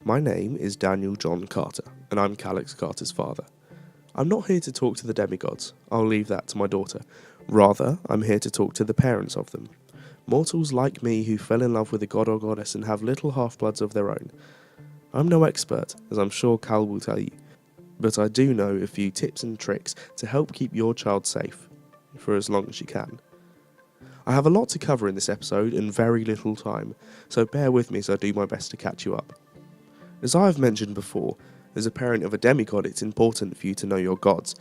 My name is Daniel John Carter, and I'm Calyx Carter's father. I'm not here to talk to the demigods, I'll leave that to my daughter. Rather, I'm here to talk to the parents of them. Mortals like me who fell in love with a god or goddess and have little half-bloods of their own. I'm no expert, as I'm sure Cal will tell you, but I do know a few tips and tricks to help keep your child safe, for as long as you can. I have a lot to cover in this episode and very little time, so bear with me as I do my best to catch you up. As I have mentioned before, as a parent of a demigod, it's important for you to know your gods.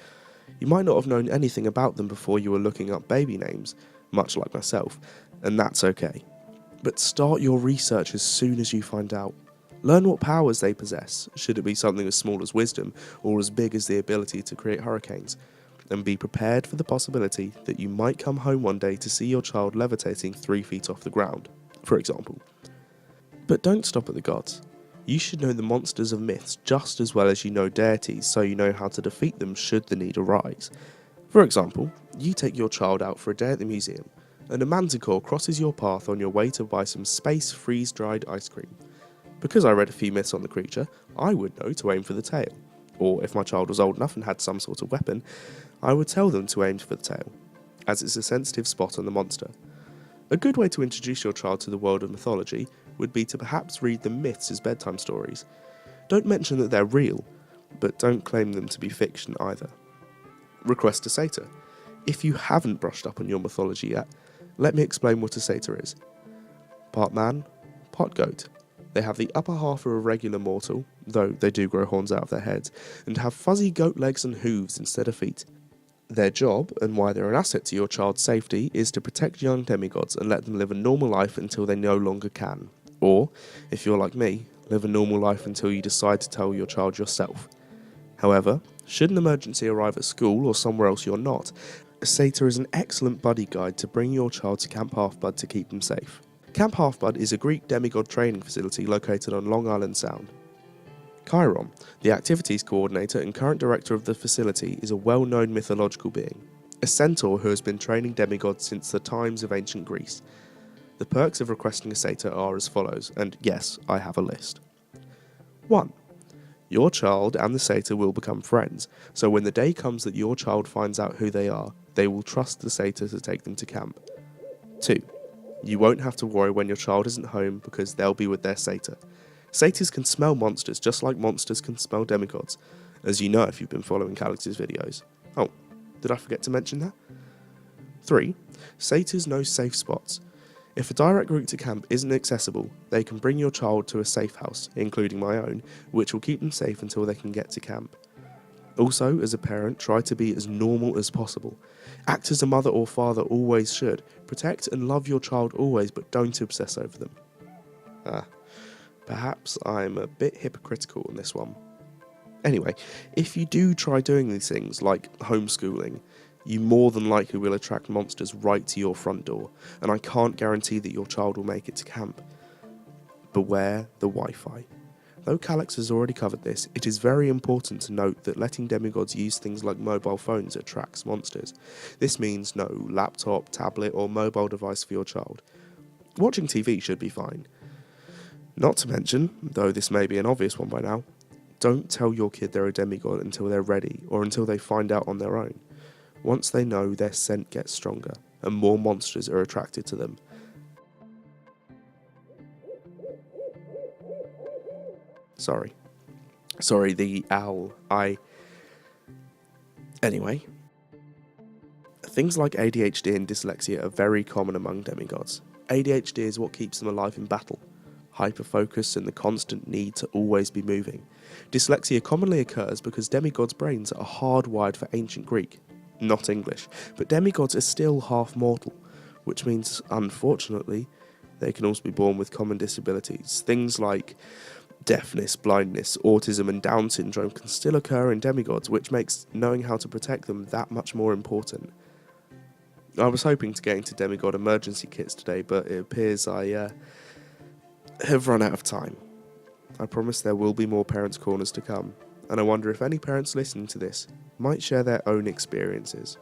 You might not have known anything about them before you were looking up baby names, much like myself, and that's okay. But start your research as soon as you find out. Learn what powers they possess, should it be something as small as wisdom, or as big as the ability to create hurricanes. And be prepared for the possibility that you might come home one day to see your child levitating 3 feet off the ground, for example. But don't stop at the gods. You should know the monsters of myths just as well as you know deities, so you know how to defeat them should the need arise. For example, you take your child out for a day at the museum, and a manticore crosses your path on your way to buy some space freeze-dried ice cream. Because I read a few myths on the creature, I would know to aim for the tail. Or if my child was old enough and had some sort of weapon, I would tell them to aim for the tail, as it's a sensitive spot on the monster. A good way to introduce your child to the world of mythology would be to perhaps read the myths as bedtime stories. Don't mention that they're real, but don't claim them to be fiction either. Request a satyr. If you haven't brushed up on your mythology yet, let me explain what a satyr is. Part man, part goat. They have the upper half of a regular mortal, though they do grow horns out of their heads, and have fuzzy goat legs and hooves instead of feet. Their job, and why they're an asset to your child's safety, is to protect young demigods and let them live a normal life until they no longer can. Or, if you're like me, live a normal life until you decide to tell your child yourself. However, should an emergency arrive at school or somewhere else you're not, a satyr is an excellent buddy guide to bring your child to Camp HalfBlood to keep them safe. Camp HalfBlood is a Greek demigod training facility located on Long Island Sound. Chiron, the activities coordinator and current director of the facility, is a well-known mythological being, a centaur who has been training demigods since the times of ancient Greece. The perks of requesting a satyr are as follows, and yes, I have a list. 1. Your child and the satyr will become friends, so when the day comes that your child finds out who they are, they will trust the satyr to take them to camp. 2. You won't have to worry when your child isn't home because they'll be with their satyr. Satyrs can smell monsters just like monsters can smell demigods, as you know if you've been following Calyx's videos. Oh, did I forget to mention that? 3. Satyrs know safe spots. If a direct route to camp isn't accessible, they can bring your child to a safe house, including my own, which will keep them safe until they can get to camp. Also, as a parent, try to be as normal as possible. Act as a mother or father always should. Protect and love your child always, but don't obsess over them. Perhaps I'm a bit hypocritical on this one. Anyway, if you do try doing these things, like homeschooling, you more than likely will attract monsters right to your front door, and I can't guarantee that your child will make it to camp. Beware the Wi-Fi. Though Calyx has already covered this, it is very important to note that letting demigods use things like mobile phones attracts monsters. This means no laptop, tablet, or mobile device for your child. Watching TV should be fine. Not to mention, though this may be an obvious one by now, don't tell your kid they're a demigod until they're ready, or until they find out on their own. Once they know, their scent gets stronger, and more monsters are attracted to them. Sorry, the owl. Anyway. Things like ADHD and dyslexia are very common among demigods. ADHD is what keeps them alive in battle. Hyperfocus and the constant need to always be moving. Dyslexia commonly occurs because demigods' brains are hardwired for ancient Greek, not English, but demigods are still half mortal, which means, unfortunately, they can also be born with common disabilities. Things like deafness, blindness, autism and Down syndrome can still occur in demigods, which makes knowing how to protect them that much more important. I was hoping to get into demigod emergency kits today, but it appears I have run out of time. I promise there will be more Parents' Corners to come, and I wonder if any parents listening to this might share their own experiences.